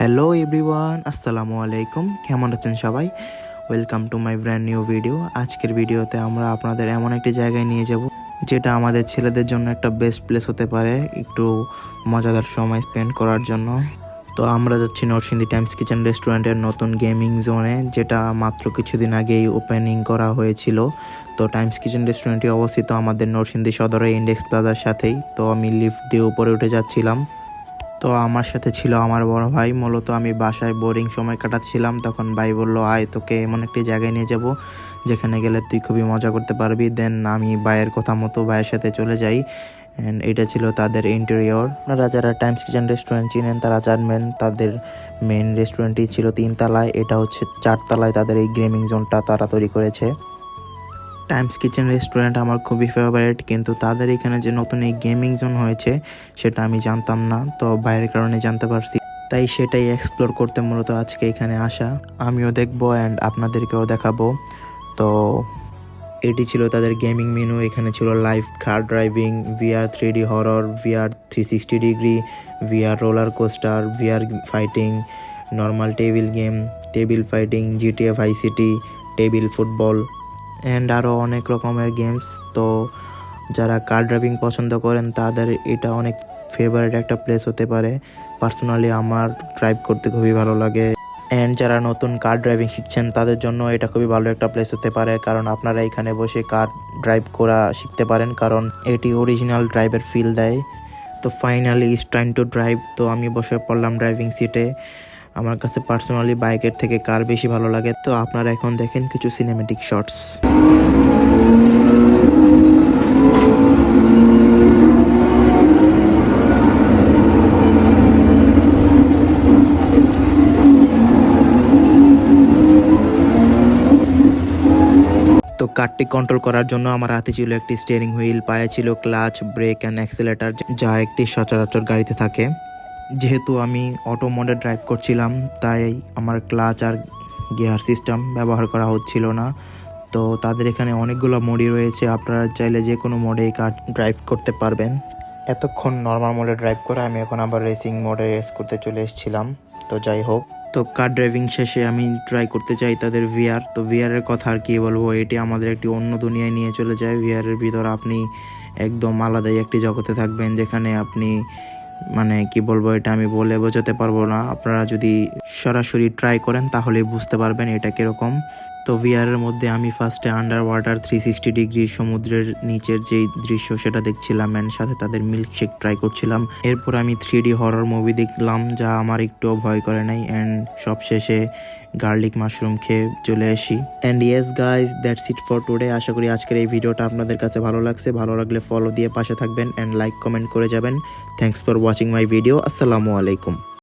Hello everyone, আসসালামু আলাইকুম। কেমন আছেন সবাই? Welcome to my brand new video. আজকের ভিডিওতে আমরা আপনাদের এমন একটি জায়গায় নিয়ে যাব যেটা আমাদের ছেলেদের জন্য একটা বেস্ট প্লেস হতে পারে, একটু মজাদার সময় স্পেন্ড করার জন্য। তো আমরা যাচ্ছি নরসিংদী টাইমস কিচেন রেস্টুরেন্টের নতুন গেমিং জোনে, যেটা মাত্র কিছুদিন আগেই ওপেনিং করা হয়েছিল। তো টাইমস কিচেন রেস্টুরেন্টটি অবস্থিত আমাদের নরসিংদী সদরের ইন্ডেক্স প্লাজার সাথেই। তো আমি লিফট দিয়ে উপরে উঠে যাচ্ছিলাম। তো আমার সাথে ছিল আমার বড় ভাই। মূলত আমি বাসায় বোরিং সময় কাটাচ্ছিলাম, তখন ভাই বলল, আয় তোকে এমন একটি জায়গায় নিয়ে যাব যেখানে গেলে তুই খুবই মজা করতে পারবি। দেন আমি ভাইয়ের কথা মতো ভাইয়ের সাথে চলে যাই। অ্যান্ড এটা ছিল তাদের ইন্টেরিয়র। আপনারা যারা টাইমস কিচেন রেস্টুরেন্ট চিনেন তারা জানবেন, তাদের মেন রেস্টুরেন্টটি ছিল 3 তলায়, এটা হচ্ছে 4 তলায় তাদের এই গেমিং জোনটা তারা তৈরি করেছে। টাইমস কিচেন রেস্টুরেন্ট আমার খুবই ফেভারিট, কিন্তু তাদের এখানে যে নতুন এই গেমিং জোন হয়েছে সেটা আমি জানতাম না। তো বাইরের কারণে জানতে পারছি, তাই সেটাই এক্সপ্লোর করতে মূলত আজকে এখানে আসা। আমিও দেখবো অ্যান্ড আপনাদেরকেও দেখাবো। তো এটি ছিল তাদের গেমিং মেনু। এখানে ছিল live car driving, VR 3D horror, VR 360 degree, VR roller coaster, VR fighting, normal table game, table fighting, GTA vice city, table football and আরও অনেক রকমের গেমস। তো যারা কার ড্রাইভিং পছন্দ করেন তাদের এটা অনেক ফেভারিট একটা প্লেস হতে পারে। পার্সোনালি আমার ড্রাইভ করতে খুবই ভালো লাগে। অ্যান্ড যারা নতুন কার ড্রাইভিং শিখছেন তাদের জন্য এটা খুবই ভালো একটা প্লেস হতে পারে, কারণ আপনারা এখানে বসে কার ড্রাইভ করা শিখতে পারেন, কারণ এটি অরিজিনাল ড্রাইভের ফিল দেয়। তো finally it's time to drive. তো আমি বসে পড়লাম ড্রাইভিং সিটে। আমার কাছে পার্সোনালি বাইকের থেকে কার বেশি ভালো লাগে। তো আপনারা এখন দেখেন কিছু সিনেমেটিক শটস। তো কারটি কন্ট্রোল করার জন্য আমার হাতে ছিল একটি স্টিয়ারিং হুইল, পায়ে ছিল ক্লাচ, ব্রেক অ্যান্ড অ্যাক্সিলারেটর, যা একটি সচরাচর গাড়িতে থাকে। যেহেতু আমি অটো মোডে ড্রাইভ করছিলাম, তাই আমার ক্লাচ আর গিয়ার সিস্টেম ব্যবহার করা হচ্ছিল না। তো তাদের এখানে অনেকগুলো মোডই রয়েছে, আপনারা চাইলে যে কোনো মোডে এই কার ড্রাইভ করতে পারবেন। এতক্ষণ নর্মাল মোডে ড্রাইভ করে আমি এখন আবার রেসিং মোডে রেস করতে চলে এসেছিলাম। তো যাই হোক, তো কার ড্রাইভিং শেষে আমি ট্রাই করতে চাই তাদের VR। তো VRের কথা আর কি বলবো, এটি আমাদের একটি অন্য দুনিয়ায় নিয়ে চলে যায়। VRের ভিতর আপনি একদম আলাদাই একটি জগতে থাকবেন, যেখানে আপনি মানে কি বলবো, এটা আমি বলে বোঝাতে পারবো না। আপনারা যদি সরাসরি ট্রাই করেন তাহলেই বুঝতে পারবেন এটা কীরকম। তো VRের মধ্যে আমি ফার্স্টে আন্ডার ওয়াটার 360 ডিগ্রি সমুদ্রের নিচের যেই দৃশ্য সেটা দেখছিলাম, অ্যান্ড সাথে তাদের মিল্কশেক ট্রাই করছিলাম। এরপর আমি 3D হরর মুভি দেখলাম, যা আমার একটুও ভয় করে নাই। অ্যান্ড সবশেষে গার্লিক মাশরুম খেয়ে চলে আসি। And yes guys, that's it for today. আশা করি আজকের এই ভিডিওটা আপনাদের কাছে ভালো লাগছে। ভালো লাগলে ফলো দিয়ে পাশে থাকবেন অ্যান্ড লাইক কমেন্ট করে যাবেন। Thanks for watching my video. আসসালামু আলাইকুম।